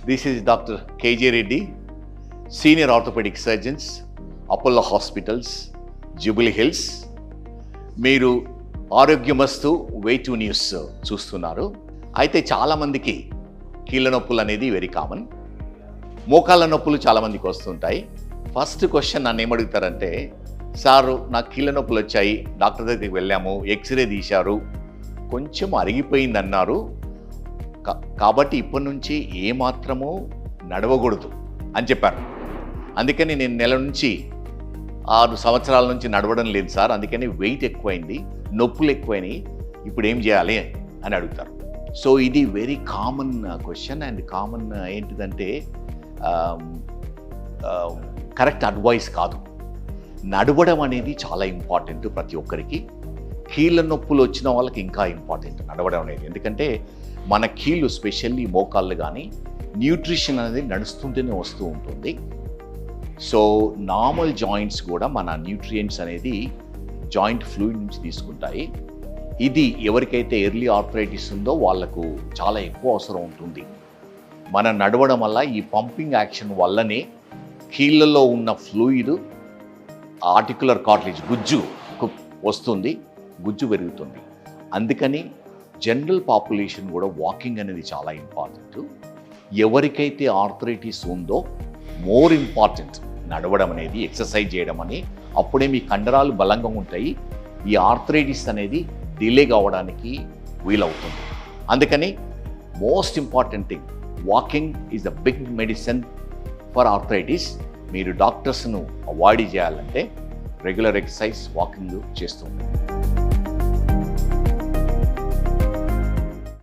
This is Dr. KJ Reddy, Senior Orthopedic Surgeons, Apollo Hospitals, Jubilee Hills. మీరు ఆరోగ్యమస్తు వే2 news చూస్తున్నారు. అయితే చాలామందికి కీళ్ళ నొప్పులు అనేది వెరీ కామన్. మోకాళ్ళ నొప్పులు చాలామందికి వస్తుంటాయి. ఫస్ట్ క్వశ్చన్ నన్ను ఏమడుగుతారంటే, సారు నాకు కీళ్ళ నొప్పులు వచ్చాయి, డాక్టర్ దగ్గరికి వెళ్ళాము, ఎక్స్రే తీశారు, కొంచెం అరిగిపోయింది అన్నారు, కాబట్టి ఇప్పటి నుంచి ఏమాత్రమూ నడవకూడదు అని చెప్పారు. అందుకని నేను నెల నుంచి 6 సంవత్సరాల నుంచి నడవడం లేదు సార్, అందుకని వెయిట్ ఎక్కువైంది, నొప్పులు ఎక్కువైనాయి, ఇప్పుడు ఏం చేయాలి అని అడుగుతారు. సో ఇది very common question. And common ఏంటిదంటే కరెక్ట్ అడ్వైస్ కాదు. నడవడం అనేది చాలా ఇంపార్టెంట్ ప్రతి ఒక్కరికి. కీళ్ళ నొప్పులు వచ్చిన వాళ్ళకి ఇంకా ఇంపార్టెంట్ నడవడం అనేది. ఎందుకంటే మన కీళ్ళు స్పెషల్లీ మోకాళ్ళు కానీ న్యూట్రిషన్ అనేది నడుస్తుంటేనే వస్తూ ఉంటుంది. సో నార్మల్ జాయింట్స్ కూడా మన న్యూట్రియంట్స్ అనేది జాయింట్ ఫ్లూయిడ్ నుంచి తీసుకుంటాయి. ఇది ఎవరికైతే ఎర్లీ ఆర్థరైటిస్ ఉందో వాళ్ళకు చాలా ఎక్కువ అవసరం ఉంటుంది. మనం నడవడం వల్ల ఈ పంపింగ్ యాక్షన్ వల్లనే కీళ్ళలో ఉన్న ఫ్లూయిడ్ ఆర్టికులర్ కార్టిలేజ్ గుజ్జుకు వస్తుంది, గుజ్జు పెరుగుతుంది. అందుకని జనరల్ పాపులేషన్ కూడా వాకింగ్ అనేది చాలా ఇంపార్టెంట్. ఎవరికైతే ఆర్థరైటిస్ ఉందో మోర్ ఇంపార్టెంట్ నడవడం అనేది, ఎక్సర్సైజ్ చేయడం అని. అప్పుడే మీ కండరాలు బలంగా ఉంటాయి, ఈ ఆర్థరైటిస్ అనేది డిలే కావడానికి వీలవుతుంది. అందుకని most important thing, walking is the big medicine for arthritis. మీరు డాక్టర్స్ను అవాయిడ్ చేయాలంటే రెగ్యులర్ ఎక్సర్సైజ్, వాకింగ్ చేస్తూ ఉంటారు.